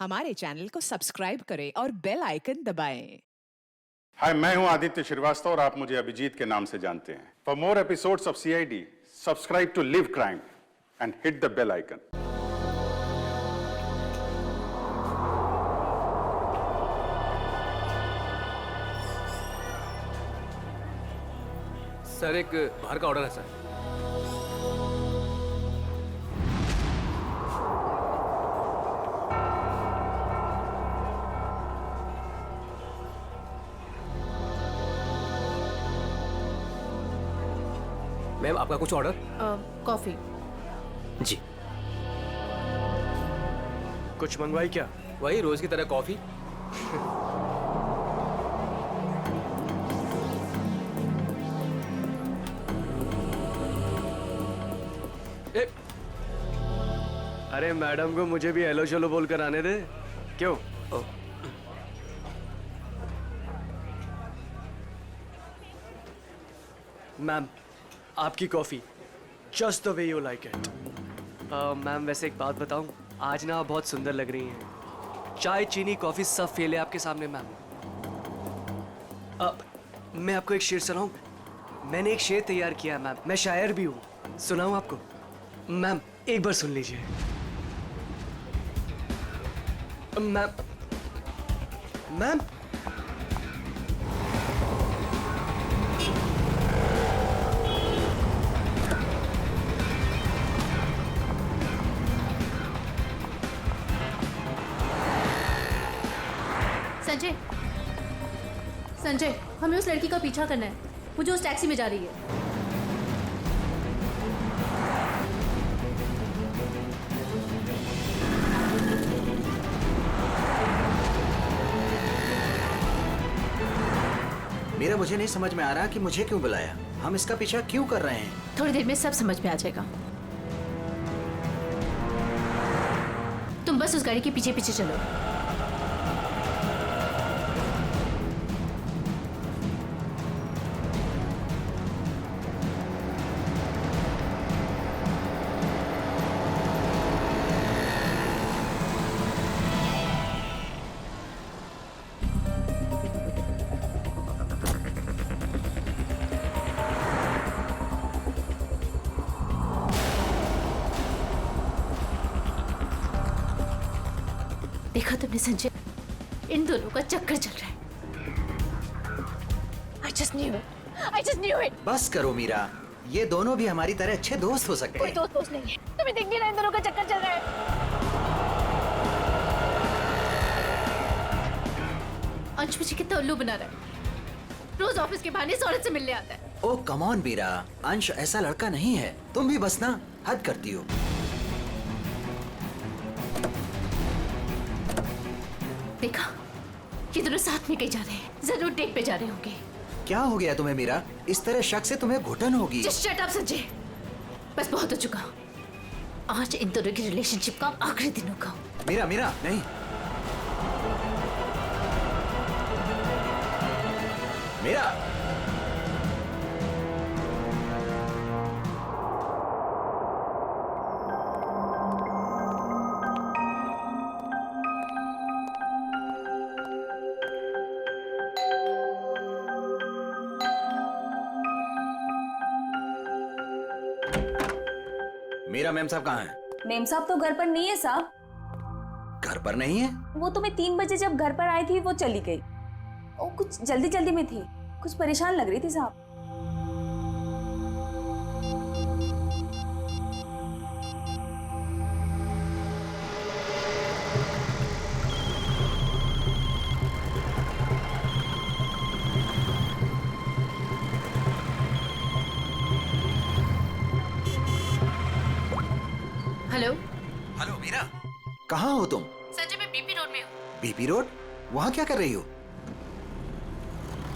हमारे चैनल को सब्सक्राइब करें और बेल आइकन दबाएं। हाय, मैं हूं आदित्य श्रीवास्तव और आप मुझे अभिजीत के नाम से जानते हैं। For more episodes of CID, subscribe to live crime and hit the bell icon. Sir, एक बाहर का ऑर्डर है सर। मैम, आपका कुछ ऑर्डर? कॉफी। जी। कुछ मंगवाई क्या? वही रोज की तरह कॉफी। अरे मैडम को मुझे भी हेलो चलो बोल कर आने दे। क्यों? मैम, आपकी coffee just the way you like it. Ma'am, वैसे एक बात बताऊं, आज ना आप बहुत सुंदर लग रही हैं। चाय, चीनी, कॉफी सब फेल है आपके सामने मैम। अब मैं आपको एक शेर सुनाऊं? मैंने एक शेर तैयार किया है मैम, मैं शायर भी हूं। सुनाऊं आपको? मैम, एक बार सुन लीजिए। मैम, मैम, संजय, संजय, हमें उस लड़की का पीछा करना है। वो जो उस टैक्सी में जा रही है। मेरा मुझे नहीं समझ में आ रहा कि मुझे क्यों बुलाया। हम इसका पीछा क्यों कर रहे हैं? थोड़ी देर में सब समझ में आ जाएगा। तुम बस उस गाड़ी के पीछे पीछे चलो। देखा तुमने संजय, इन दोनों का चक्कर चल रहा है। I just knew it. I just knew it. बस करो मीरा, ये दोनों भी हमारी तरह अच्छे दोस्त हो सकते कोई हैं। दोस्त नहीं है। तुम्हें दिख नहीं रहा इन दोनों का चक्कर चल रहा है? अंश मुझे कितना उल्लू बना रहा है। रोज ऑफिस के बहाने इस औरत से मिलने आता है। ओ कम ऑन मीरा, अंश ऐसा लड़का नहीं है। तुम भी बस ना हद करती हो। देखा, ये दोनों साथ में कहीं जा रहे हैं। जरूर डेट पे जा रहे होंगे। क्या हो गया तुम्हें मीरा? इस तरह शक से तुम्हें घुटन होगी। Just shut up, Sanjay. बस बहुत हो चुका। आज इन दोनों की रिलेशनशिप का आखिरी दिन होगा। मीरा, मीरा, नहीं। मीरा, मीरा मैम साहब कहाँ हैं? मेम साहब तो घर पर नहीं है साहब। घर पर नहीं है? वो तो मैं 3 बजे जब घर पर आई थी वो चली गई। वो कुछ जल्दी जल्दी में थी, कुछ परेशान लग रही थी साहब। हेलो। हेलो मीरा, कहाँ हो तुम? संजय, मैं बीपी रोड में हूँ। BP road? वहाँ क्या कर रही हो?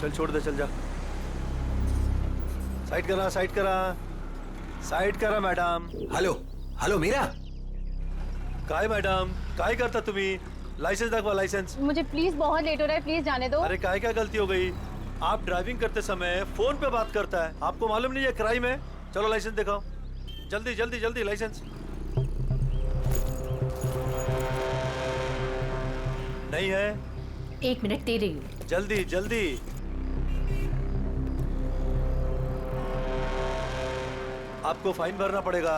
चल छोड़ दे, चल जा। साइड करा, साइड करा, साइड करा मैडम। Hello, hello Meera. काय मैडम, काय करता तुम्ही? लाइसेंस दाखवा, लाइसेंस। मुझे प्लीज बहुत लेट हो रहा है, प्लीज जाने दो। अरे काय क्या गलती हो गई? आप ड्राइविंग करते समय फोन पे बात करता है, आपको मालूम नहीं है क्राइम है? चलो लाइसेंस दिखाओ, जल्दी जल्दी जल्दी लाइसेंस। नहीं है? 1 मिनट दे रही हूँ। जल्दी जल्दी। आपको फाइन भरना पड़ेगा।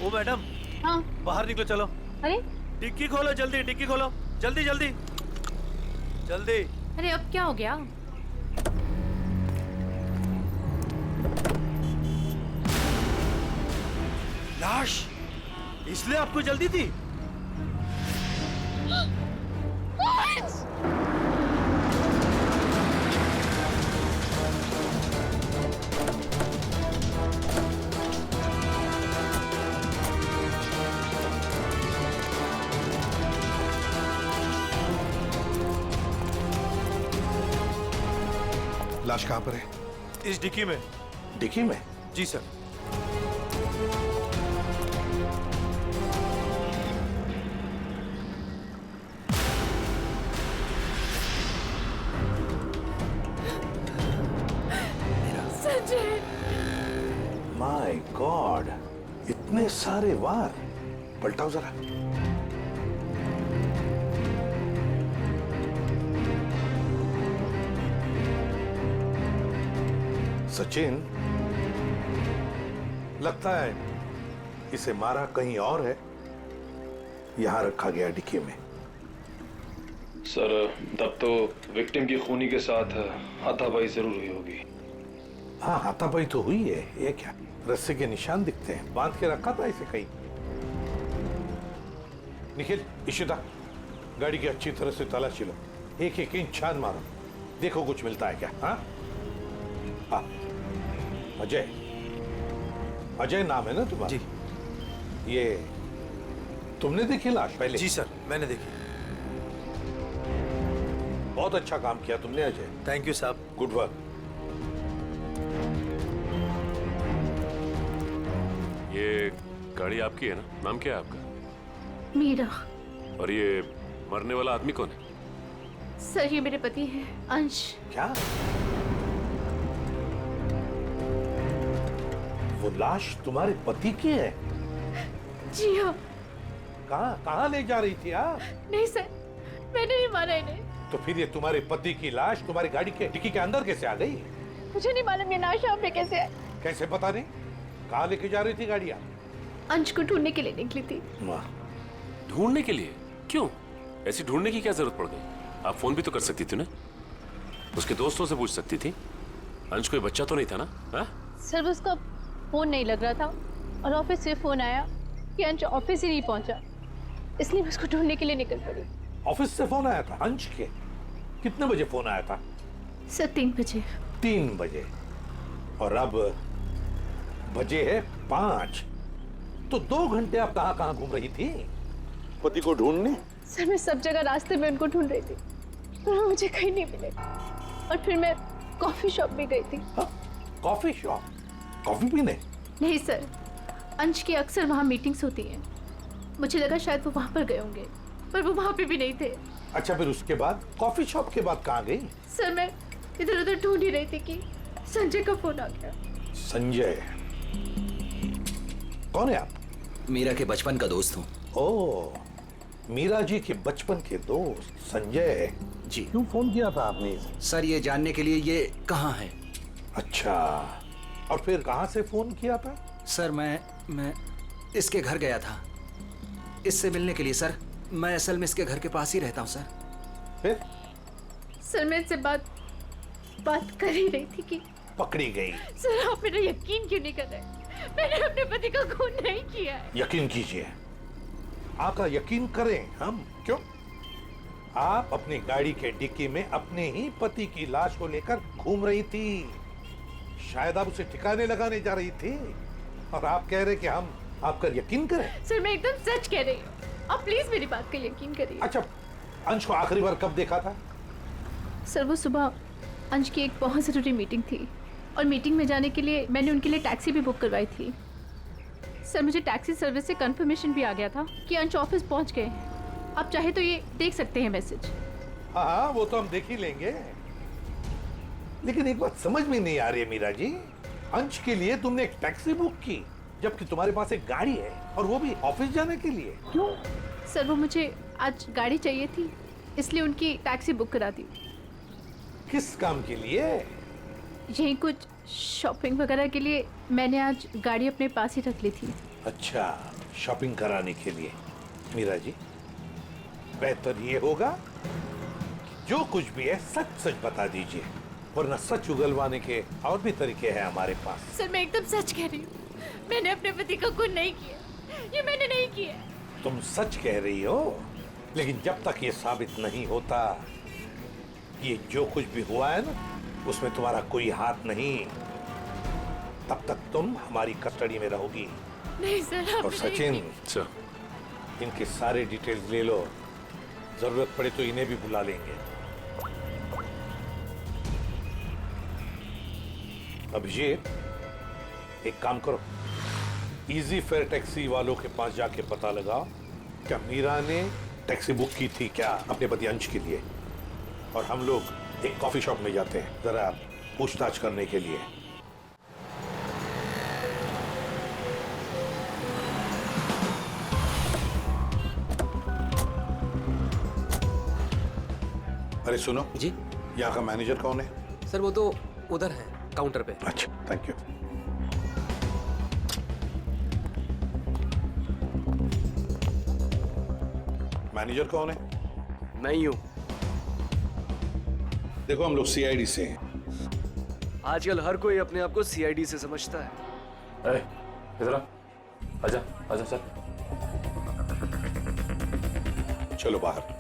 ओ मैडम, हाँ। बाहर निकलो, चलो। अरे डिक्की खोलो, जल्दी डिक्की खोलो, जल्दी जल्दी जल्दी। अरे अब क्या हो गया? लाश, इसलिए आपको जल्दी थी? लाश कहाँ पर है? इस डिक्की में। डिक्की में? जी सर। माय गॉड, इतने सारे वार। पलटाओ जरा। सचिन, लगता है इसे मारा कहीं और है, यहां रखा गया डिक्की में। सर, तब तो विक्टिम की खूनी के साथ हाथापाई जरूर हुई होगी। हाँ, हाथापाई तो हुई है। ये क्या, रस्से के निशान दिखते हैं, बांध के रखा था इसे कहीं। निखिल, इशिता, गाड़ी की अच्छी तरह से तलाशी लो, एक एक इंच छान मारो, देखो कुछ मिलता है क्या। हाँ हाँ। अजय, अजय नाम है ना तुम्हारा? जी। ये तुमने देखी लाश पहले? जी सर, मैंने देखी। बहुत अच्छा काम किया तुमने अजय। थैंक यू साहब। Good work. ये गाड़ी आपकी है ना? नाम क्या है आपका? मीरा। और ये मरने वाला आदमी कौन है? सर, ये मेरे पति हैं, अंश। क्या? वो लाश तुम्हारे पति की है? जी हाँ। कहाँ कहाँ ले जा रही थी आप? नहीं सर, मैंने नहीं मारा इन्हें। तो फिर ये तुम्हारे पति की लाश तुम्हारी गाड़ी के डिक्की के अंदर कैसे आ गई? मुझे नहीं मालूम ये लाश यहाँ पे कैसे है। कैसे पता नहीं? कहाँ लेके जा रही थी गाड़ी आप? अंश को ढूंढने के लिए निकली थी। वाह। ढूंढने के लिए? क्यों? ऐसी ढूंढने की क्या जरूरत पड़ गई? आप फोन भी तो कर सकती थी ना, उसके दोस्तों से पूछ सकती थी। अंश कोई बच्चा तो नहीं था ना? हा? सर, उसका फोन नहीं लग रहा था और ऑफिस से फोन आया कि अंश ऑफिस ही नहीं पहुंचा, इसलिए मैं उसको ढूंढने के लिए निकल पड़ी। ऑफिस से फोन आया था अंश के? कितने बजे फोन आया था? सर, 3 बजे। 3 बजे। और अब बजे है 5। तो 2 घंटे आप कहाँ कहाँ घूम रही थी पति को ढूंढने? सर, मैं सब जगह रास्ते में उनको ढूंढ रही थी, पर वो मुझे कहीं नहीं मिले। और फिर मैं कॉफी शॉप में गई थी। Coffee shop? कॉफी पीने? नहीं सर, अंश की अक्सर वहाँ मीटिंग्स होती हैं। मुझे लगा शायद वो वहाँ पर गए होंगे, पर वो वहाँ पे भी नहीं थे। अच्छा, फिर उसके बाद कॉफी शॉप के बाद कहाँ गई? सर, मैं इधर उधर ढूंढ ही रही थी कि संजय का फोन आ गया। संजय? कौन है आप? मीरा के बचपन का दोस्त हूँ। ओह, मीरा जी के बचपन के दोस्त संजय जी। क्यों फोन किया था आपने? सर, ये जानने के लिए ये कहाँ है। अच्छा, और फिर कहाँ से फोन किया था? सर, मैं इसके घर गया था इससे मिलने के लिए। सर, मैं असल में इसके घर के पास ही रहता हूँ सर। फिर? सर, मैं इससे बात कर ही रही थी कि पकड़ी गई। सर, आप मेरा यकीन क्यों नहीं कर रहे? मैंने अपने पति का खून नहीं किया है। यकीन कीजिए, आपका यकीन करें हम? क्यों? आप अपनी गाड़ी के डिक्की में अपने ही पति की लाश को लेकर घूम रही थी। शायद आप उसे ठिकाने लगाने जा रही थी, और आप कह रहे कि हम आपका यकीन करें? सर, मैं एकदम सच कह रही हूँ, आप प्लीज मेरी बात का यकीन करिए। अच्छा, अंश को आखिरी बार कब देखा था? सर, वो सुबह अंश की एक बहुत ज़रूरी मीटिंग थी, और मीटिंग में जाने के लिए मैंने उनके लिए टैक्सी भी बुक करवाई थी। सर, मुझे टैक्सी सर्विस से कंफर्मेशन भी आ गया था कि अंश ऑफिस पहुंच गए। आप चाहे तो ये देख सकते हैं मैसेज। हाँ, वो तो हम देख ही लेंगे, लेकिन एक बात समझ में नहीं आ रही है मीरा जी, अंश के लिए तुमने एक टैक्सी बुक की जबकि तुम्हारे पास एक गाड़ी है और वो भी ऑफिस जाने के लिए। क्यों? सर वो मुझे आज गाड़ी चाहिए थी, इसलिए उनकी टैक्सी बुक करा दी। किस काम के लिए? यही कुछ शॉपिंग वगैरह के लिए मैंने आज गाड़ी अपने पास ही रख ली थी। अच्छा, शॉपिंग कराने के लिए। मीरा जी, बेहतर ये होगा कि जो कुछ भी है सच सच बता दीजिए, वरना सच उगलवाने के और भी तरीके हैं हमारे पास। सर मैं एकदम सच कह रही हूँ, मैंने अपने पति का खून नहीं किया, ये मैंने नहीं किया। तुम सच कह रही हो, लेकिन जब तक ये साबित नहीं होता ये जो कुछ भी हुआ है ना उसमें तुम्हारा कोई हाथ नहीं, तब तक तुम हमारी कस्टडी में रहोगी। नहीं सर, और सचिन, इनके सारे डिटेल्स ले लो, जरूरत पड़े तो इन्हें भी बुला लेंगे। अभिषेक, एक काम करो, इजी फेयर टैक्सी वालों के पास जाके पता लगाओ क्या मीरा ने टैक्सी बुक की थी क्या अपने पति अंश के लिए, और हम लोग एक कॉफी शॉप में जाते हैं जरा पूछताछ करने के लिए। अरे सुनो जी, यहाँ का मैनेजर कौन है? सर वो तो उधर है काउंटर पे। अच्छा, थैंक यू। मैनेजर कौन है? मैं ही हूँ। देखो हम लोग सीआईडी से हैं। आजकल हर कोई अपने आप को सीआईडी से समझता है। इधर आ, आजा आजा सर। चलो बाहर।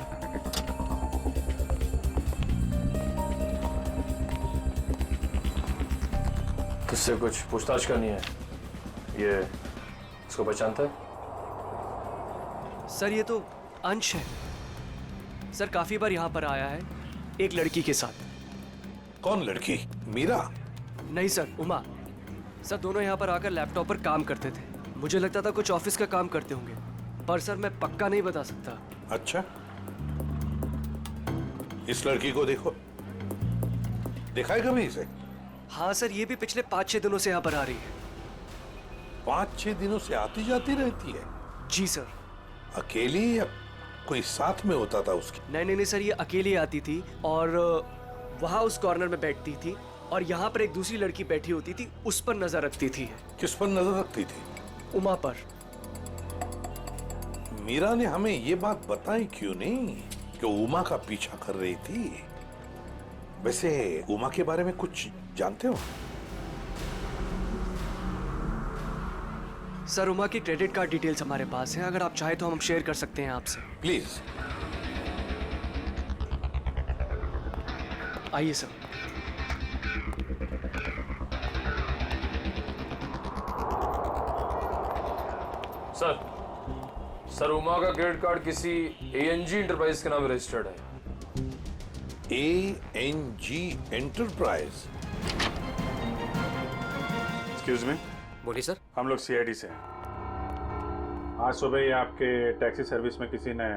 किससे कुछ पूछताछ करनी है? ये इसको पहचानता है? सर ये तो अंश है। सर काफी बार यहाँ पर आया है एक लड़की के साथ। कौन लड़की? मीरा? नहीं सर, उमा। सर दोनों यहाँ पर आकर लैपटॉप पर काम करते थे। मुझे लगता था कुछ ऑफिस का काम करते होंगे, पर सर मैं पक्का नहीं बता सकता। अच्छा, इस लड़की को देखो, देखा है कभी इसे? हाँ सर, ये भी पिछले 5-6 दिनों से यहाँ पर आ रही है। 5-6 दिनों से आती जाती रहती है? जी सर। अकेली या कोई साथ में होता था उसके? नहीं सर, ये अकेली आती थी और वहाँ उस कॉर्नर में बैठती थी, और यहाँ पर एक दूसरी लड़की बैठी होती थी, उस पर नजर रखती थी। किस पर नजर रखती थी? उमा पर। मीरा ने हमें ये बात बताई क्यों नहीं कि उमा का पीछा कर रही थी? वैसे उमा के बारे में कुछ जानते हो? सर उमा की क्रेडिट कार्ड डिटेल्स हमारे पास हैं, अगर आप चाहे तो हम शेयर कर सकते हैं आपसे। प्लीज। आइए सर। सर उमा का क्रेडिट कार्ड किसी ANG इंटरप्राइज के नाम रजिस्टर्ड है। ANG enterprise? Excuse me. बोलिए सर। हम लोग सीआईडी से हैं। आज सुबह ही आपके टैक्सी सर्विस में किसी ने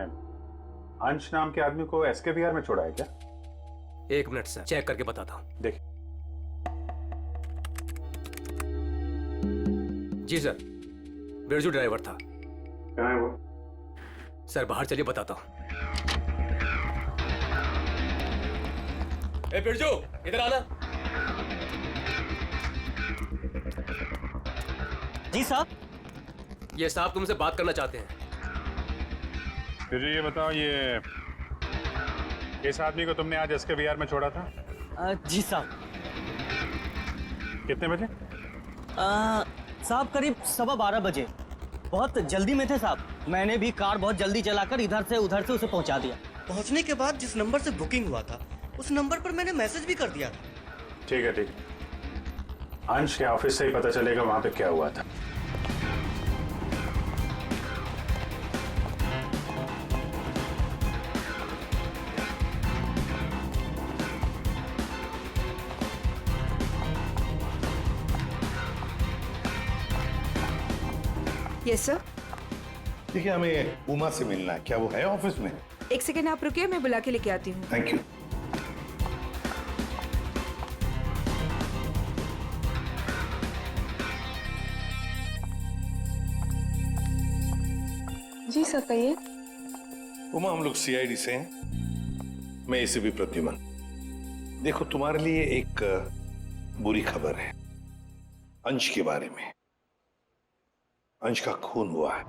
अंश नाम के आदमी को SK विहार में छोड़ा है क्या? एक मिनट सर, चेक करके बताता हूँ। देखिए। जी सर, बिरजू ड्राइवर था। कहाँ है वो? सर बाहर चलिए, बताता हूँ। ए बिरजू, इधर आना। जी साहब। ये साहब तुमसे बात करना चाहते हैं। फिर ये बताओ, ये इस आदमी को तुमने आज SK विहार में छोड़ा था? जी साहब। कितने बजे? साहब करीब 12:15 बजे। बहुत जल्दी में थे साहब, मैंने भी कार बहुत जल्दी चलाकर इधर से उधर से उसे पहुंचा दिया। पहुंचने के बाद जिस नंबर से बुकिंग हुआ था उस नंबर पर मैंने मैसेज भी कर दिया था। ठीक है, ठीक है। अंश के ऑफिस से ही पता चलेगा वहां पे क्या हुआ था। Yes sir. देखिए, हमें उमा से मिलना है। क्या वो है ऑफिस में? एक सेकेंड आप रुकिए, मैं बुला के लेके आती हूँ। Thank you. सर कहिए। उमा, हम लोग सीआईडी से हैं। मैं एसीपी प्रद्युमन। देखो, तुम्हारे लिए एक बुरी खबर है अंश के बारे में। अंश का खून हुआ है।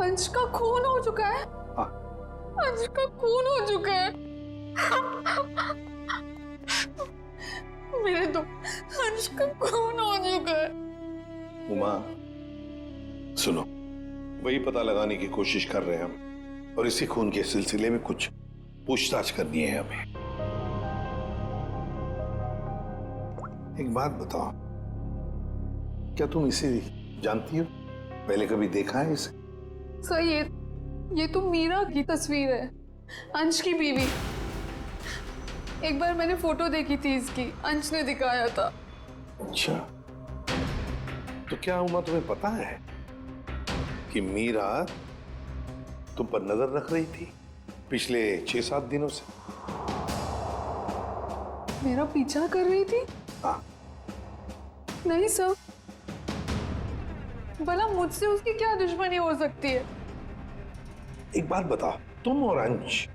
अंश का खून हो चुका है? हाँ। अंश का खून हो चुका है। मेरे तो अंश का खून हो चुका है। उमा सुनो, वही पता लगाने की कोशिश कर रहे हैं हम, और इसी खून के सिलसिले में कुछ पूछताछ करनी है हमें। एक बात बताओ, क्या तुम इसे जानती हो? पहले कभी देखा है इसे? सर ये तो मीरा की तस्वीर है, अंश की बीवी। एक बार मैंने फोटो देखी थी इसकी, अंश ने दिखाया था। अच्छा, तो क्या उमा तुम्हें पता है कि मीरा तुम पर नजर रख रही थी पिछले 6-7 दिनों से? मेरा पीछा कर रही थी? हाँ। नहीं सर, भला मुझसे उसकी क्या दुश्मनी हो सकती है? एक बात बताओ, तुम और अंश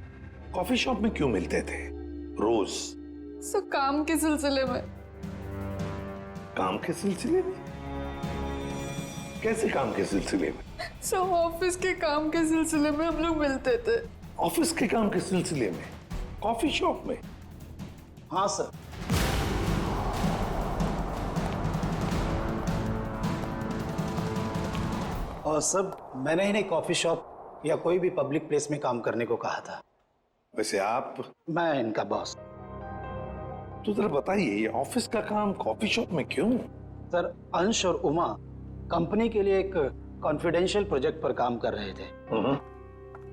कॉफी शॉप में क्यों मिलते थे रोज? सर काम के सिलसिले में। काम के सिलसिले में? कैसे काम के सिलसिले में? सर ऑफिस के काम के सिलसिले में हम लोग मिलते थे। ऑफिस के काम के सिलसिले में कॉफी शॉप में? हाँ सर। और सर, मैंने इन्हें कॉफी शॉप या कोई भी पब्लिक प्लेस में काम करने को कहा था। वैसे आप? मैं इनका बॉस। तो जरा बताइए, ये ऑफिस का काम कॉफी शॉप में क्यों? सर, अंश और उमा कंपनी के लिए एक कॉन्फिडेंशियल प्रोजेक्ट पर काम कर रहे थे,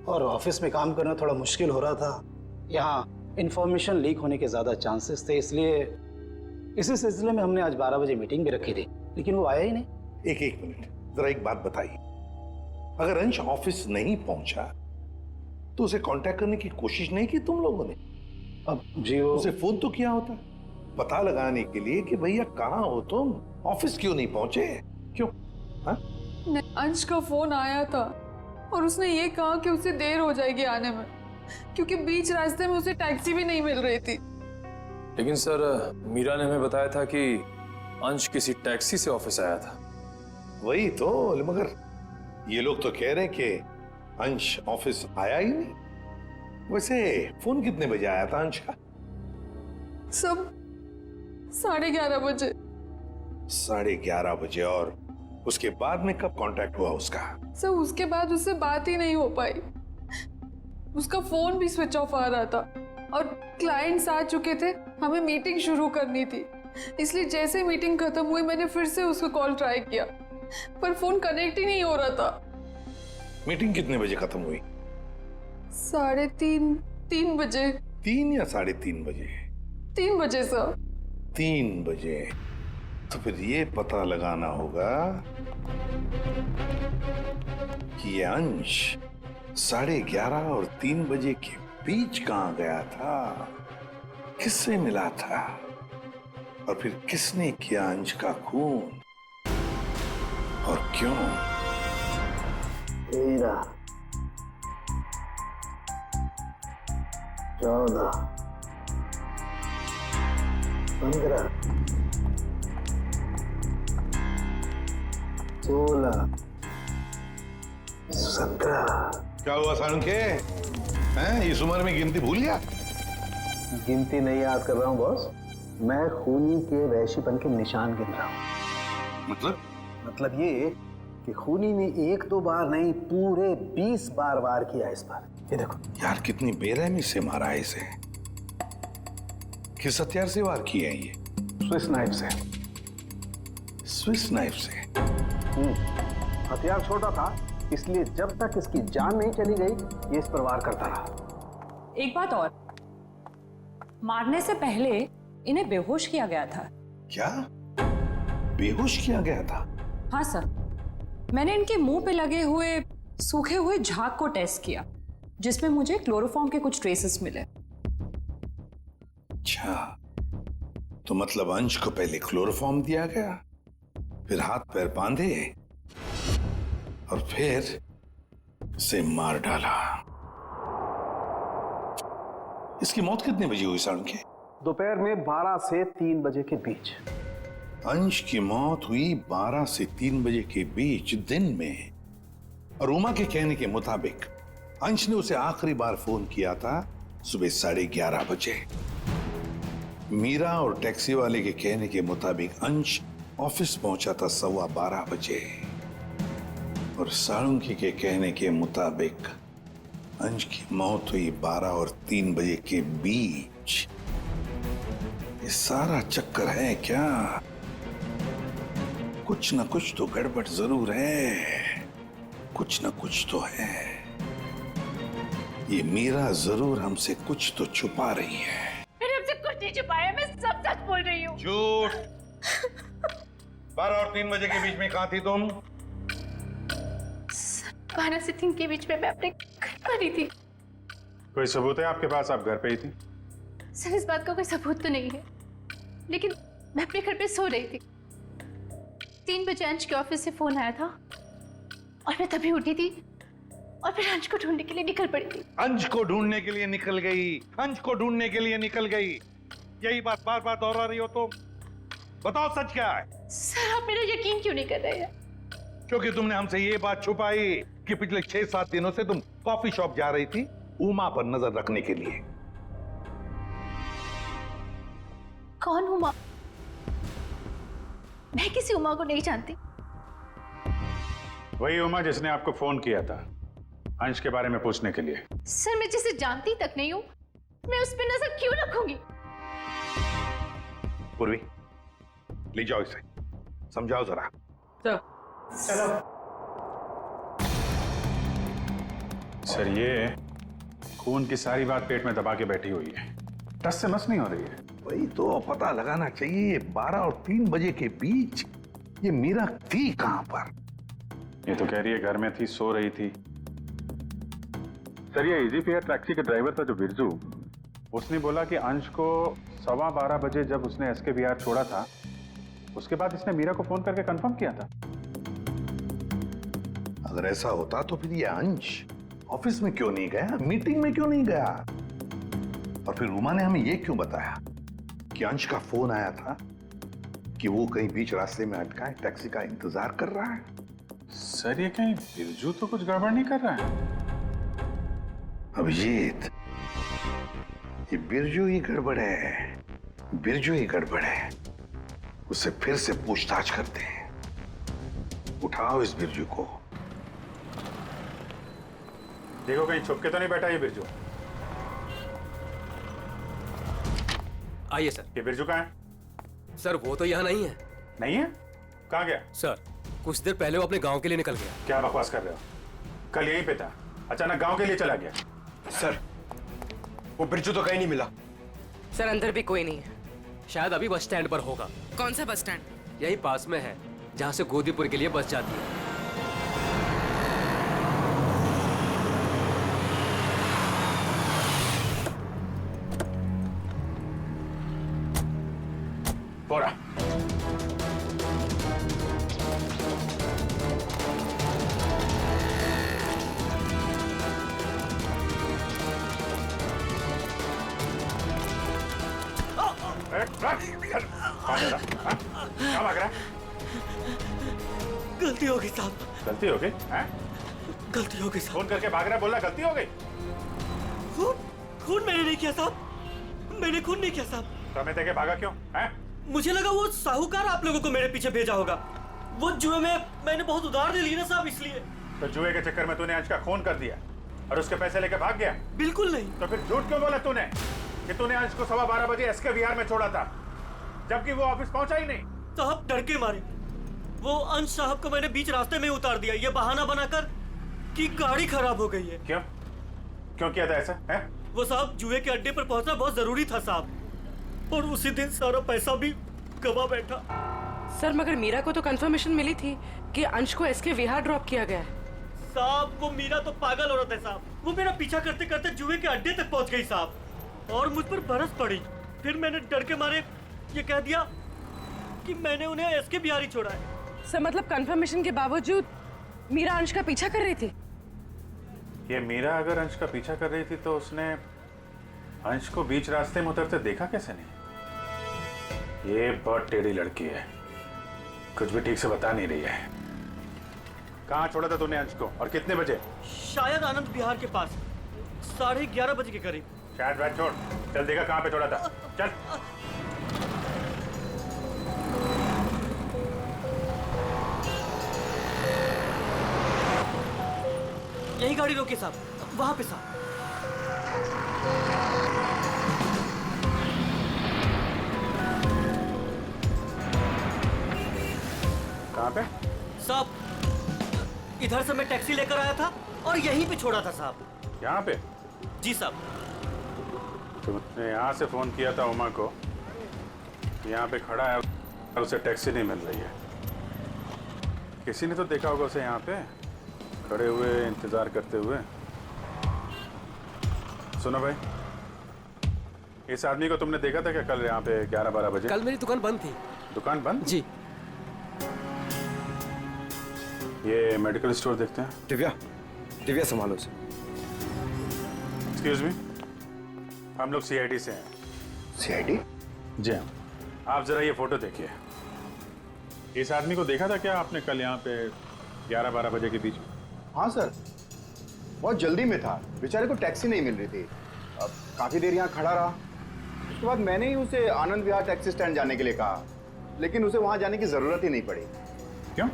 और ऑफिस में काम करना थोड़ा मुश्किल हो रहा था। यहाँ इंफॉर्मेशन लीक होने के ज्यादा चांसेस थे, इसलिए इसी सिलसिले में हमने आज 12 बजे मीटिंग भी रखी थी, लेकिन वो आया ही नहीं। एक मिनट, जरा एक बात बताइए, अगर अंश ऑफिस नहीं पहुंचा तो उसे कांटेक्ट करने की कोशिश नहीं की तुम लोगों ने? अब जी वो उसे फोन तो किया होता पता लगाने के लिए कि भैया कहाँ हो तुम, ऑफिस क्यों नहीं पहुंचे? क्यों? हाँ? अंश का फोन आया था और उसने ये कहा कि उसे देर हो जाएगी आने में, क्योंकि बीच रास्ते में उसे टैक्सी भी नहीं मिल रही थी। लेकिन सर, मीरा ने हमें बताया था कि अंश किसी टैक्सी से ऑफिस आया था। वही तो, मगर ये लोग तो कह रहे हैं कि अंश ऑफिस आया ही नहीं। वैसे फोन कितने बजे आया था अंश का? सब 11:30 बजे। 11:30 बजे, और उसके बाद में कब कांटेक्ट हुआ उसका? सर उसके बाद उससे बात ही नहीं हो पाई, उसका फोन भी स्विच ऑफ आ रहा था, और क्लाइंट्स आ चुके थे, हमें मीटिंग शुरू करनी थी, इसलिए जैसे मीटिंग खत्म हुई मैंने फिर से उसको कॉल ट्राई किया, पर फोन कनेक्ट ही नहीं हो रहा था। मीटिंग कितने बजे खत्म हुई? 3:30 बजे। 3 या 3:30 बजे? 3 बजे सर। 3 बजे? तो फिर ये पता लगाना होगा कि ये अंश 11:30 और 3 बजे के बीच कहां गया था, किससे मिला था, और फिर किसने किया अंश का खून, और क्यों? 13, 14, 15, 16, 17। क्या हुआ सारंगे? हैं, इस उम्र में गिनती भूल गया? गिनती नहीं याद कर रहा हूँ बॉस, मैं खूनी के वहशीपन के निशान गिन रहा हूँ। मतलब ये कि खूनी ने 1-2 बार नहीं, पूरे 20 बार वार किया इस पर। ये देखो यार, कितनी बेरहमी से मारा है इसे। किस हथियार से वार किए हैं ये? स्विस नाइफ से। स्विस नाइफ से? हथियार छोटा था, इसलिए जब तक इसकी जान नहीं चली गई ये इस पर वार करता रहा। एक बात और, मारने से पहले इन्हें बेहोश किया गया था। क्या? बेहोश किया गया था? हाँ सर, मैंने इनके मुंह पे लगे हुए सूखे हुए झाग को टेस्ट किया, जिसमें मुझे क्लोरोफॉर्म के कुछ ट्रेसेस मिले। अच्छा, तो मतलब अंश को पहले क्लोरोफॉर्म दिया गया, फिर हाथ पैर बांधे और फिर उसे मार डाला। इसकी मौत कितने बजे हुई साढ़ू के? दोपहर में 12 से 3 बजे के बीच। अंश की मौत हुई 12 से 3 बजे के बीच दिन में, और उमा के कहने के मुताबिक अंश ने उसे आखिरी बार फोन किया था सुबह 11:30 बजे। मीरा और टैक्सी वाले के कहने के मुताबिक अंश ऑफिस पहुंचा था 12:15 बजे, और साळुंकी के कहने के मुताबिक अंश की मौत हुई 12 और 3 बजे के बीच। ये सारा चक्कर है क्या? कुछ ना कुछ तो गड़बड़ जरूर है, कुछ ना कुछ तो है। ये मीरा जरूर हमसे कुछ तो छुपा रही है। मैंने हमसे कुछ नहीं छुपाया, मैं सब सच बोल रही हूँ। झूठ। 12 और 3 बजे के बीच में कहाँ थी तुम? 12 से 3 के बीच में मैं अपने घर पर ही थी। कोई सबूत है आपके पास आप घर पे ही थी? सर इस बात का कोई सबूत तो नहीं है, लेकिन मैं अपने घर पे सो रही थी। 3 बजे अंश के ऑफिस से फोन आया था और मैं तभी उठी थी और फिर अंश को ढूंढने के लिए निकल पड़ी थी। अंश को ढूंढने के लिए निकल गई, अंश को ढूंढने के लिए निकल गई, यही बात बार बार दोहरा रही हो तुम। बताओ सच क्या है? सर आप मेरा यकीन क्यों नहीं कर रहे हैं? क्योंकि तुमने हमसे ये बात छुपाई कि पिछले 6-7 दिनों से तुम कॉफी शॉप जा रही थी उमा पर नजर रखने के लिए। कौन उमा? मैं किसी उमा को नहीं जानती। वही उमा जिसने आपको फोन किया था अंश के बारे में पूछने के लिए। सर मैं जिसे जानती तक नहीं हूँ, मैं उस पर नजर क्यों रखूंगी? पूर्वी, ले जाओ इसे, समझाओ जरा। चलो। सर ये खून की सारी बात पेट में दबा के बैठी हुई है, टस से मस नहीं हो रही है। वही तो पता लगाना चाहिए 12 और 3 बजे के बीच ये मीरा थी कहां पर? ये तो कह रही है घर में थी, सो रही थी। सर ये इजी फेयर टैक्सी के ड्राइवर था जो बिरजू, उसने बोला कि अंश को 12:15 बजे जब उसने एसके बिहार छोड़ा था उसके बाद इसने मीरा को फोन करके कंफर्म किया था। अगर ऐसा होता तो फिर ये अंश ऑफिस में क्यों नहीं गया, मीटिंग में क्यों नहीं गया? और फिर उमा ने हमें ये क्यों बताया कि अंश का फोन आया था कि वो कहीं बीच रास्ते में अटका है, टैक्सी का इंतजार कर रहा है? सर ये कहीं बिरजू तो कुछ गड़बड़ नहीं कर रहा है? अभिजीत, ये बिरजू ही गड़बड़ है, बिरजू ही गड़बड़ है। उससे फिर से पूछताछ करते हैं। उठाओ इस बिरजू को। देखो कहीं छुप के तो नहीं बैठा ये बिरजू। आइए सर। ये बिरजू कहाँ है? सर वो तो यहाँ नहीं है। नहीं है? कहाँ गया? सर कुछ देर पहले वो अपने गांव के लिए निकल गया। क्या बकवास कर रहे हो? कल यहीं पे था, अचानक गांव के लिए चला गया। सर वो बिरजू तो कहीं नहीं मिला। सर अंदर भी कोई नहीं है। शायद अभी बस स्टैंड पर होगा। कौन सा बस स्टैंड? यही पास में है जहाँ से गोदीपुर के लिए बस जाती है। बोरा क्या भाग रहा है? गलती हो गई साहब। गलती हो गई? गलती हो गई साहब। फोन करके भाग रहा है, बोला गलती हो गई। खून मैंने नहीं किया साहब, मैंने खून नहीं किया साहब। तो हमें देखे भागा क्यों? मुझे लगा वो साहूकार आप लोगों को मेरे पीछे भेजा होगा। वो जुए में मैंने बहुत उधार ले ली ना साहब, इसलिए। तो जुए के चक्कर में तूने अंश का खून कर दिया और उसके पैसे लेके भाग गया? बिल्कुल नहीं। तो फिर झूठ क्यों बोला तूने कि तूने अंश को 12:15 बजे एसके बिहार में छोड़ा था जबकि वो ऑफिस पहुंचा ही नहीं? साहब डर के मारे वो अंश साहब को मैंने बीच रास्ते में उतार दिया, ये बहाना बनाकर कि गाड़ी खराब हो गई है। क्यों क्यों किया था ऐसा है? वो साहब जुए के अड्डे पर पहुंचना बहुत जरूरी था साहब, और उसी दिन सारा पैसा भी गवा बैठा। सर मगर मीरा को तो कंफर्मेशन मिली थी कि अंश को एसके विहार ड्रॉप किया गया है। साहब वो मीरा तो पागल औरत है साहब, वो मेरा पीछा करते करते जुए के अड्डे तक पहुंच गई साहब और मुझ पर बरस पड़ी। फिर मैंने डर के मारे ये कह दिया कि मैंने उन्हें एसके बिहार ही छोड़ा है। सर मतलब कंफर्मेशन के बावजूद मीरा अंश का पीछा कर रही थी। ये मीरा अगर अंश का पीछा कर रही थी तो उसने अंश को बीच रास्ते में उतरते देखा कैसे नहीं? ये बहुत टेढ़ी लड़की है, कुछ भी ठीक से बता नहीं रही है। कहाँ छोड़ा था तूने अंश को और कितने बजे? शायद आनंद विहार के पास 11:30 बजे के करीब। शायद बात छोड़, चल देखा कहाँ पे छोड़ा था, चल। यही गाड़ी रोकी साहब, वहां पे साहब। कहाँ पे? साहब इधर से मैं टैक्सी लेकर आया था और यहीं पे छोड़ा था साहब। यहाँ पे? जी साहब। तुमने यहाँ से फोन किया था उमा को, यहाँ पे खड़ा है और उसे टैक्सी नहीं मिल रही है। किसी ने तो देखा होगा उसे यहाँ पे खड़े हुए इंतजार करते हुए। सुनो भाई, इस आदमी को तुमने देखा था क्या कल यहाँ पे 11-12 बजे? कल मेरी दुकान बंद थी। दुकान बंद? जी। ये मेडिकल स्टोर देखते हैं। दिव्या संभालो उसे। एक्सक्यूज मी, हम लोग सीआईडी से हैं। सीआईडी? जी हाँ। आप जरा ये फोटो देखिए। इस आदमी को देखा था क्या आपने कल यहाँ पे 11-12 बजे के बीच में? हाँ सर, बहुत जल्दी में था, बेचारे को टैक्सी नहीं मिल रही थी। अब काफी देर यहाँ खड़ा रहा। उसके बाद मैंने ही उसे आनंद विहार टैक्सी स्टैंड जाने के लिए कहा, लेकिन उसे वहाँ जाने की जरूरत ही नहीं पड़ी। क्यों?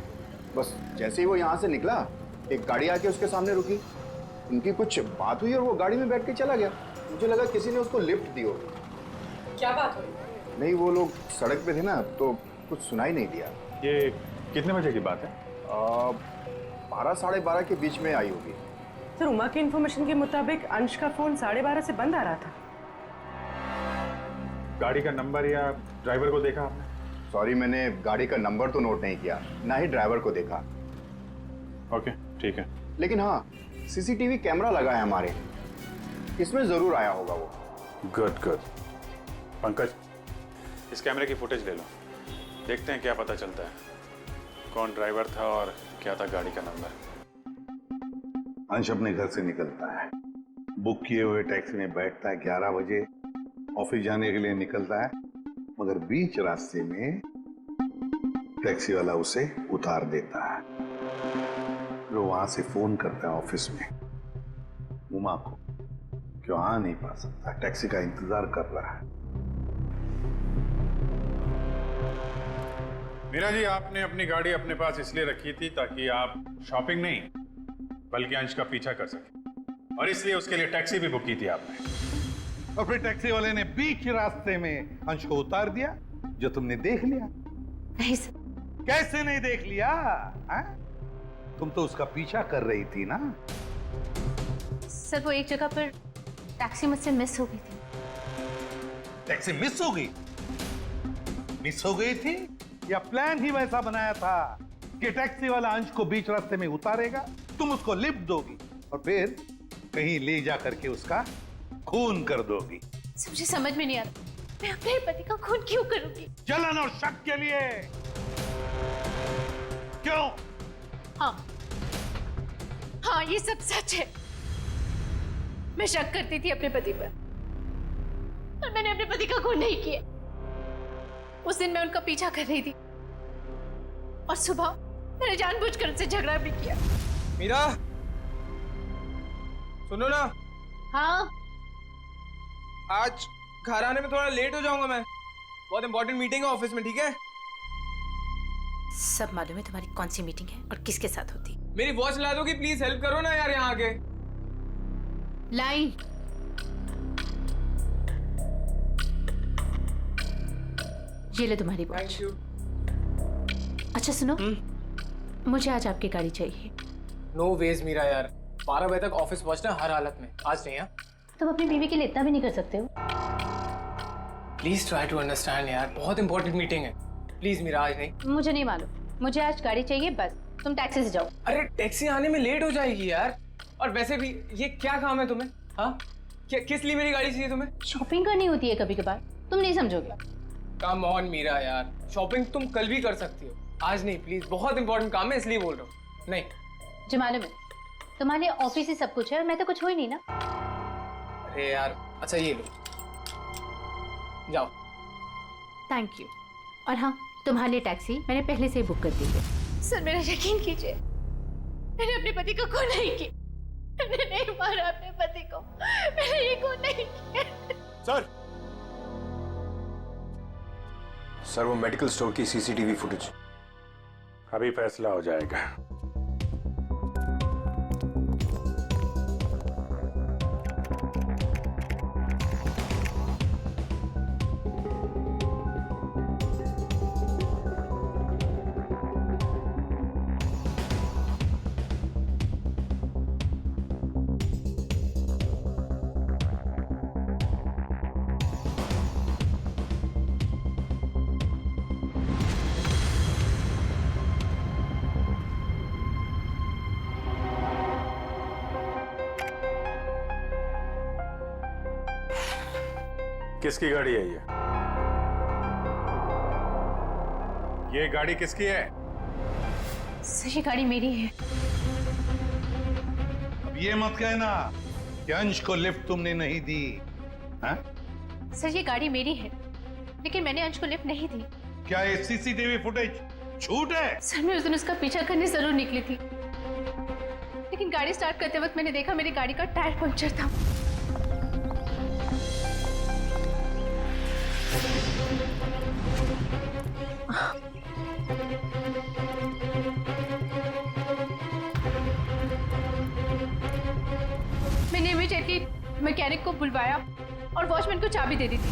बस जैसे ही वो यहाँ से निकला, एक गाड़ी आके उसके सामने रुकी। उनकी कुछ बात हुई और वो गाड़ी में बैठ के चला गया। मुझे लगा किसी ने उसको लिफ्ट दी होगी। क्या बात हुई? नहीं, वो लोग सड़क पे थे ना, तो कुछ सुनाई नहीं दिया। ये कितने बजे की बात है? 12-12:30 के बीच में आई होगी। सर उमा की इन्फॉर्मेशन के मुताबिक अंश का फोन 12:30 से बंद आ रहा था। गाड़ी का नंबर या ड्राइवर को देखा आपने? सॉरी, मैंने गाड़ी का नंबर तो नोट नहीं किया, ना ही ड्राइवर को देखा। ओके, ठीक है। लेकिन हाँ, सीसीटीवी कैमरा लगा है हमारे, इसमें जरूर आया होगा वो। Good good. पंकज, इस कैमरे की फुटेज ले लो, देखते हैं क्या पता चलता है, कौन ड्राइवर था और क्या था गाड़ी का नंबर। अंश अपने घर से निकलता है, बुक किए हुए टैक्सी में बैठता है, 11 बजे ऑफिस जाने के लिए निकलता है, मगर बीच रास्ते में टैक्सी वाला उसे उतार देता है। फिर वहां से फोन करता है ऑफिस में उमा को, क्यों आ नहीं पा सकता, टैक्सी का इंतजार कर रहा है। मीरा जी, आपने अपनी गाड़ी अपने पास इसलिए रखी थी ताकि आप शॉपिंग नहीं बल्कि अंश का पीछा कर सके, और इसलिए उसके लिए टैक्सी भी बुक की थी आपने। और फिर टैक्सी वाले ने बीच रास्ते में अंश को उतार दिया, जो तुमने देख लिया। नहीं सर। कैसे नहीं देख लिया? तुम तो उसका पीछा कर रही थी ना। सर वो एक जगह पर टैक्सी मुझसे मिस हो गई थी। टैक्सी मिस हो गई? मिस हो गई थी या प्लान ही वैसा बनाया था कि टैक्सी वाला अंश को बीच रास्ते में उतारेगा, तुम उसको लिफ्ट दोगी और फिर कहीं ले जा करके उसका खून कर दोगी? मुझे समझ में नहीं आ रहा, मैं अपने पति का खून क्यों करूंगी? जलन और शक के लिए। क्यों? हाँ ये सब सच है। मैं शक करती थी अपने पति पर, और मैंने अपने पति का खून नहीं किया। उस दिन मैं उनका पीछा कर रही थी और सुबह मैंने जानबूझकर उनसे झगड़ा भी किया। मीरा, सुनो ना। हाँ? आज घर आने में थोड़ा लेट हो जाऊंगा मैं, बहुत इंपॉर्टेंट मीटिंग है ऑफिस में, ठीक है? सब मालूम है तुम्हारी कौन सी मीटिंग है और किसके साथ होती। मेरी वॉच ला दो कि प्लीज हेल्प करो ना यार यहाँ आके। लाइन। ये ले तुम्हारी वॉच। अच्छा सुनो, मुझे आज आपकी गाड़ी चाहिए। नो वेज मीरा यार, 12 बजे तक ऑफिस पहुंचना हर हालत में, आज नहीं। है तुम अपनी बीवी के लिए इतना भी नहीं कर सकते हो? प्लीज ट्राई टू अंडरस्टैंड यार, बहुत इंपॉर्टेंट मीटिंग है। प्लीज मीरा, आज नहीं। मुझे नहीं मालूम, मुझे आज गाड़ी चाहिए बस। तुम टैक्सी से जाओ। अरे टैक्सी आने में लेट हो जाएगी यार, और वैसे भी ये क्या काम है तुम्हें? हाँ, क्या किस लिए मेरी गाड़ी चाहिए तुम्हें? शॉपिंग करनी होती है कभी कभार, तुम नहीं समझोगे। कम ऑन मीरा यार, शॉपिंग तुम कल भी कर सकती हो, आज नहीं प्लीज, बहुत इंपॉर्टेंट काम है इसलिए बोल रहा हूँ। नहीं जो मालूम है तुम्हारे ऑफिस ही सब कुछ है और मैं तो कुछ हो ही नहीं ना। अरे यार, अच्छा ये लो, जाओ। Thank you. और हाँ, तुम्हारे लिए टैक्सी मैंने पहले से ही बुक कर दी है। सर मेरा यकीन कीजिए, मैंने अपने पति को खून नहीं की, मैंने नहीं मारा अपने पति को, मैंने ये खून नहीं किया। सर वो मेडिकल स्टोर की सीसीटीवी फुटेज। अभी फैसला हो जाएगा। किसकी गाड़ी है ये गाड़ी किसकी है? सर ये गाड़ी मेरी है। अब ये मत कहना कि अंश को लिफ्ट तुमने नहीं दी। हाँ? सर ये गाड़ी मेरी है, लेकिन मैंने अंश को लिफ्ट नहीं दी। क्या ये सीसीटीवी फुटेज झूठ है? सर मैं उस दिन उसका पीछा करने जरूर निकली थी, लेकिन गाड़ी स्टार्ट करते वक्त मैंने देखा मेरी गाड़ी का टायर पंक्चर था। मैंने इमीडिएटली मैकेनिक को बुलवाया और वॉचमैन को चाबी दे दी थी।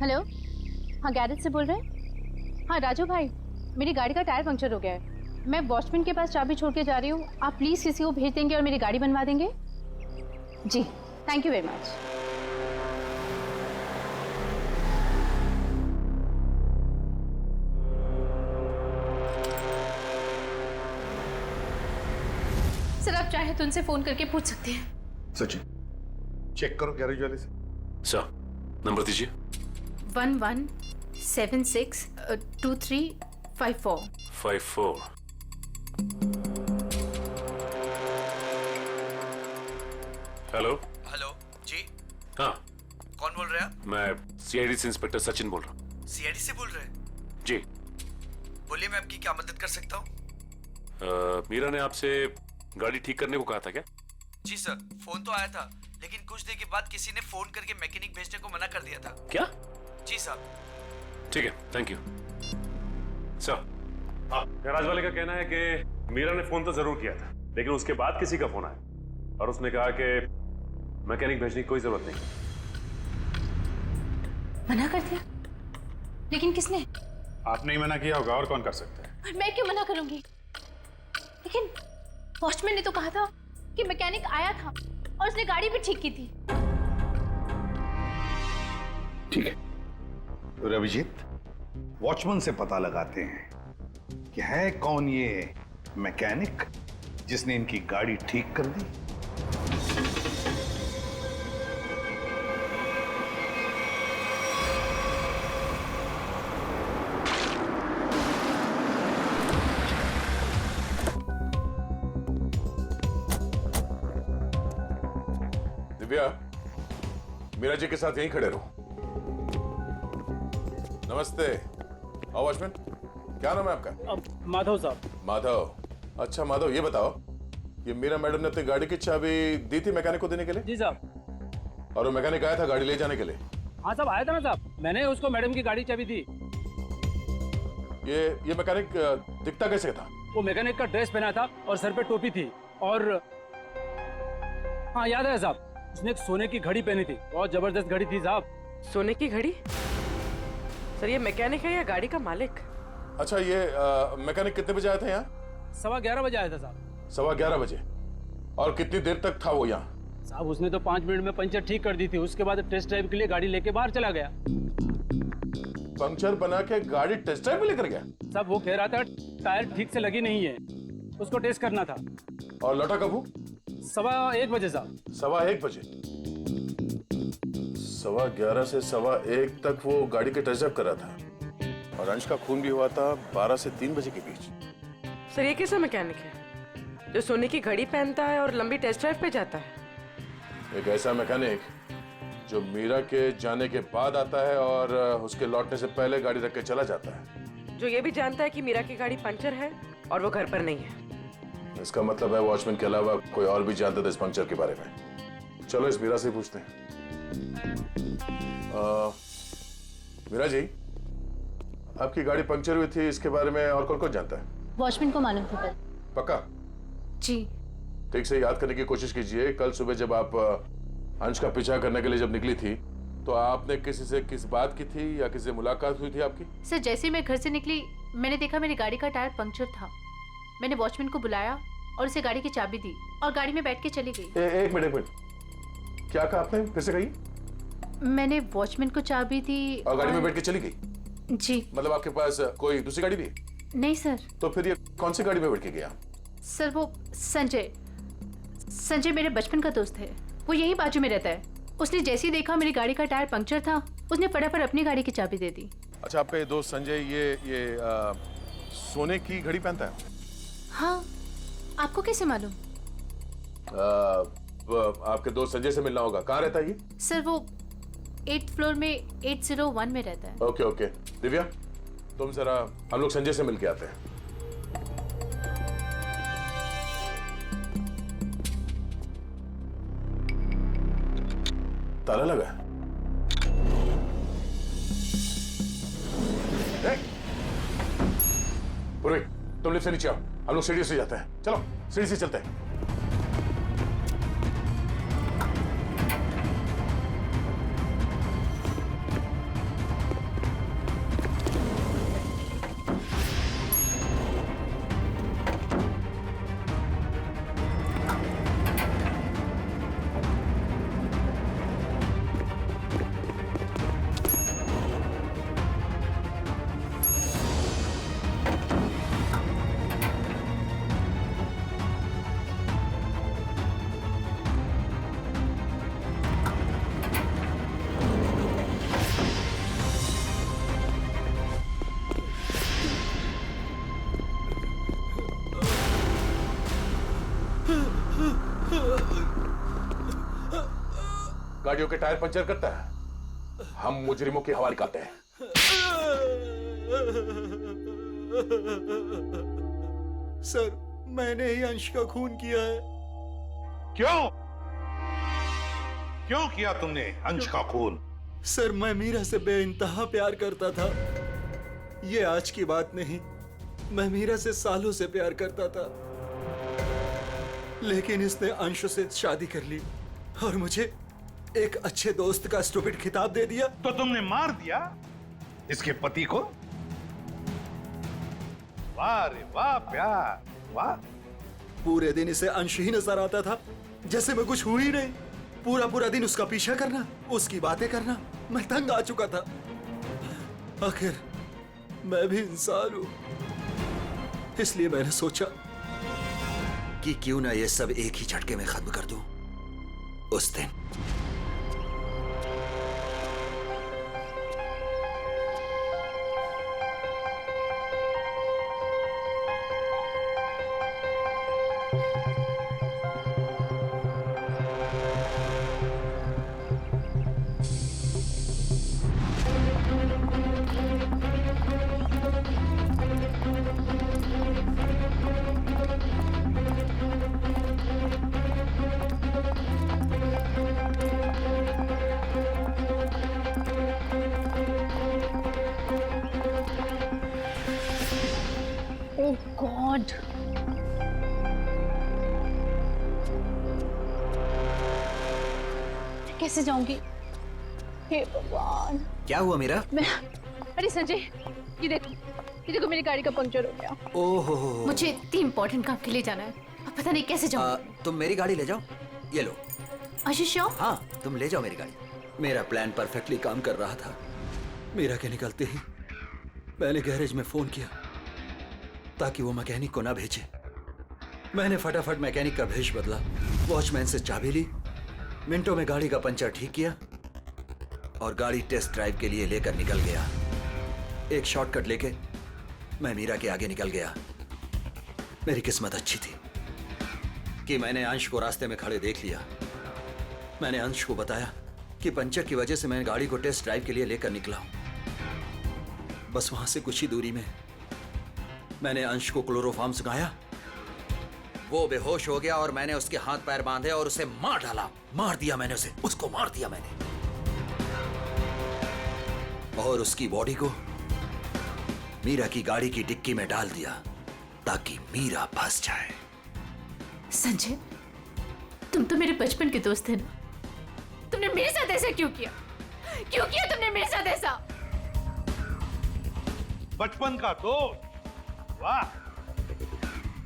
हेलो, हाँ गैरेज से बोल रहे हैं? हाँ राजू भाई, मेरी गाड़ी का टायर पंक्चर हो गया है। मैं वॉचमैन के पास चाबी छोड़ के जा रही हूँ, आप प्लीज़ किसी को भेज देंगे और मेरी गाड़ी बनवा देंगे? जी thank you very much. Sir आप चाहे तो उनसे फोन करके पूछ सकते हैं। सचिन चेक करो गैरेज वाले से। सर नंबर दीजिए। 11762354। हेलो। हेलो जी। हाँ कौन बोल रहे हैं आप? मैं सीआईडी से इंस्पेक्टर सचिन बोल रहा हूँ। सीआईडी से बोल रहे हैं? जी बोलिए, मैं आपकी क्या मदद कर सकता हूँ? मीरा ने आपसे गाड़ी ठीक करने को कहा था क्या? जी सर, फोन तो आया था, लेकिन कुछ देर के बाद किसी ने फोन करके मैकेनिक भेजने को मना कर दिया था। क्या? जी सर। ठीक है, थैंक यू सर। गैराज वाले का कहना है कि मीरा ने फोन तो जरूर किया था, लेकिन उसके बाद किसी का फोन आया और उसने कहा कि मैकेनिक भेजने की कोई जरूरत नहीं। मना कर दिया? लेकिन किसने? आपने ही मना किया होगा, और कौन कर सकता है? और मैं क्यों मना करूंगी? लेकिन वॉचमैन ने तो कहा था कि मैकेनिक आया था और उसने गाड़ी भी ठीक की थी। ठीक है, तो अभिजीत वॉचमैन से पता लगाते हैं कि है कौन ये मैकेनिक जिसने इनकी गाड़ी ठीक कर दी। दिव्या, मीरा जी के साथ यहीं खड़े रहो। नमस्ते। आओ वॉचमैन, क्या नाम है आपका? माधव साहब। माधव, अच्छा माधव ये बताओ, ये मीरा मैडम ने अपनी गाड़ी की चाबी दी थी मैकेनिक को देने के लिए? जी साहब। और वो मैकेनिक आया था गाड़ी ले जाने के लिए? हाँ साहब, आया था ना साहब, मैंने उसको मैडम की गाड़ी चाबी दी। ये मैकेनिक दिखता कैसे था? वो मैकेनिक का ड्रेस पहना था और सर पे टोपी थी, और हाँ याद है साहब, उसने एक सोने की घड़ी पहनी थी, बहुत जबरदस्त घड़ी थी साहब। सोने की घड़ी? सर ये मैकेनिक है या गाड़ी का मालिक? अच्छा ये मैकेनिक कितने बजे आया था यहाँ? 11:15 बजे आया था साहब। 11:15 बजे? और कितनी देर तक था वो यहाँ? साहब उसने तो 5 मिनट में पंचर ठीक कर दी थी, उसके बाद टेस्ट ड्राइव के लिए गाड़ी लेके बाहर चला गया। पंक्चर बना के गाड़ी टेस्ट ड्राइव में लेकर गया? साहब वो कह रहा था टायर ठीक से लगी नहीं है, उसको टेस्ट करना था। और लौटा कब वो? 1:15 बजे साहब। 1:15 बजे? 11:15 से 1:15 तक वो गाड़ी के टेस्ट ड्राइव कर रहा था और अंश का खून भी हुआ था 12 से 3 बजे के बीच। सर ये कैसा मैकेनिक है जो सोने की घड़ी पहनता है और लंबी टेस्ट ड्राइव पे जाता है? एक ऐसा मैकेनिक जो मीरा के जाने के बाद आता है और उसके लौटने से पहले गाड़ी रख के चला जाता है, जो ये भी जानता है कि मीरा की गाड़ी पंचर है और वो घर पर नहीं है। इसका मतलब है वॉचमैन के अलावा कोई और भी जानता था इस पंक्चर के बारे में। चलो इस मीरा से पूछते हैं। मीरा जी, आपकी गाड़ी पंक्चर हुई थी, इसके बारे में और कौन कौन जानता है? वॉचमैन को मालूम था। पक्का? जी। ठीक से याद करने की कोशिश कीजिए। कल सुबह जब आप अंश का पीछा करने के लिए जब निकली थी तो आपने किसी से किस बात की थी या किसी से मुलाकात हुई थी आपकी? सर जैसे ही मैं घर से निकली मैंने देखा मेरी गाड़ी का टायर पंक्चर था। मैंने वॉचमैन को बुलाया और उसे गाड़ी की चाबी दी और गाड़ी में बैठ के चली गई। एक मिनट, क्या कहा आपने? फिर से कहिए। मैंने वॉचमैन को चाबी दी और गाड़ी में बैठ के चली गई? जी। मतलब आपके पास कोई दूसरी गाड़ी भी? नहीं सर। तो फिर ये कौन सी गाड़ी में बैठ के गया? सर वो संजय मेरे बचपन का दोस्त है, वो यहीं बाजू में रहता है। उसने जैसे ही देखा मेरी गाड़ी का टायर पंक्चर था उसने फटाफट अपनी गाड़ी की चाबी दे दी। अच्छा, आपके दोस्त संजय ये सोने की घड़ी पहनता है? हाँ, आपको कैसे मालूम? आपके दोस्त संजय से मिलना होगा। कहाँ रहता है ये? सर वो 8th फ्लोर में 801 में रहता है। ओके। दिव्या, तुम जरा हम लोग संजय से मिल के आते हैं। ताला लगा है। पूर्वी, तुम लिफ्ट से नीचे आओ, हम लोग सीढ़ी से जाते हैं। चलो सीढ़ी से चलते हैं। गाड़ियों के टायर पंचर करता है, हम मुजरिमों के हवाले करते हैं। सर मैंने ही अंश का खून किया है। क्यों किया तुमने अंश का खून? सर मैं मीरा से बेइंतहा प्यार करता था। ये आज की बात नहीं, मैं मीरा से सालों से प्यार करता था, लेकिन इसने अंश से शादी कर ली और मुझे एक अच्छे दोस्त का स्टूपिड खिताब दे दिया। तो तुमने मार दिया इसके पति को? वाह रे वाह प्यार, वाह। पूरे दिन इसे अंश ही नजर आता था, जैसे मैं कुछ हुई नहीं। पूरा दिन उसका पीछा करना, उसकी बातें करना, मैं तंग आ चुका था। आखिर मैं भी इंसान हूं, इसलिए मैंने सोचा कि क्यों ना ये सब एक ही झटके में खत्म कर दूं। उस दिन गॉड, कैसे जाऊंगी? हे भगवान। क्या हुआ मीरा? अरे संजय, ये देखो मेरी गाड़ी का पंक्चर हो गया। ओहो, मुझे इतनी इंपॉर्टेंट काम के लिए जाना है, अब पता नहीं कैसे जाऊंगी। तुम मेरी गाड़ी ले जाओ, ये लो। श्योर? हाँ, तुम ले जाओ मेरी गाड़ी। मेरा प्लान परफेक्टली काम कर रहा था। मीरा के निकलते ही मैंने गैरेज में फोन किया ताकि वो मैकेनिक को ना भेजे। मैंने फटाफट मैकेनिक का भेष बदला, वॉचमैन से चाबी ली, मिनटों में गाड़ी का पंचर ठीक किया और गाड़ी टेस्ट ड्राइव के लिए लेकर निकल गया। एक शॉर्टकट लेके मैं मीरा के आगे निकल गया। मेरी किस्मत अच्छी थी कि मैंने अंश को रास्ते में खड़े देख लिया। मैंने अंश को बताया कि पंचर की वजह से मैं गाड़ी को टेस्ट ड्राइव के लिए लेकर निकला हूं। बस वहां से कुछ ही दूरी में मैंने अंश को क्लोरोफॉर्म सुनाया। वो बेहोश हो गया और मैंने उसके हाथ पैर बांधे और उसे मार डाला। मार दिया मैंने उसे, उसको मार दिया मैंने, और उसकी बॉडी को मीरा की गाड़ी की डिक्की में डाल दिया ताकि मीरा फंस जाए। संजय, तुम तो मेरे बचपन के दोस्त थे ना। तुमने मेरे साथ ऐसा क्यों किया? क्यों किया तुमने मेरे साथ ऐसा? बचपन का दोस्त? वाह,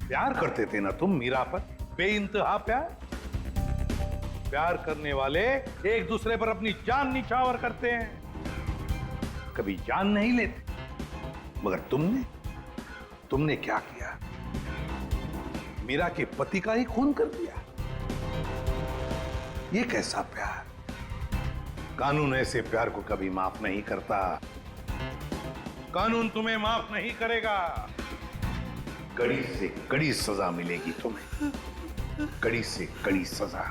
प्यार करते थे ना तुम मीरा पर, बेइंतहा प्यार। प्यार करने वाले एक दूसरे पर अपनी जान निछावर करते हैं, कभी जान नहीं लेते। मगर तुमने क्या किया? मीरा के पति का ही खून कर दिया। ये कैसा प्यार? कानून ऐसे प्यार को कभी माफ नहीं करता। कानून तुम्हें माफ नहीं करेगा। कड़ी से कड़ी सजा मिलेगी तुम्हें, कड़ी से कड़ी सजा।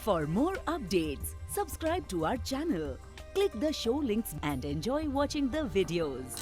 For more updates, subscribe to our channel, click the show links and enjoy watching the videos.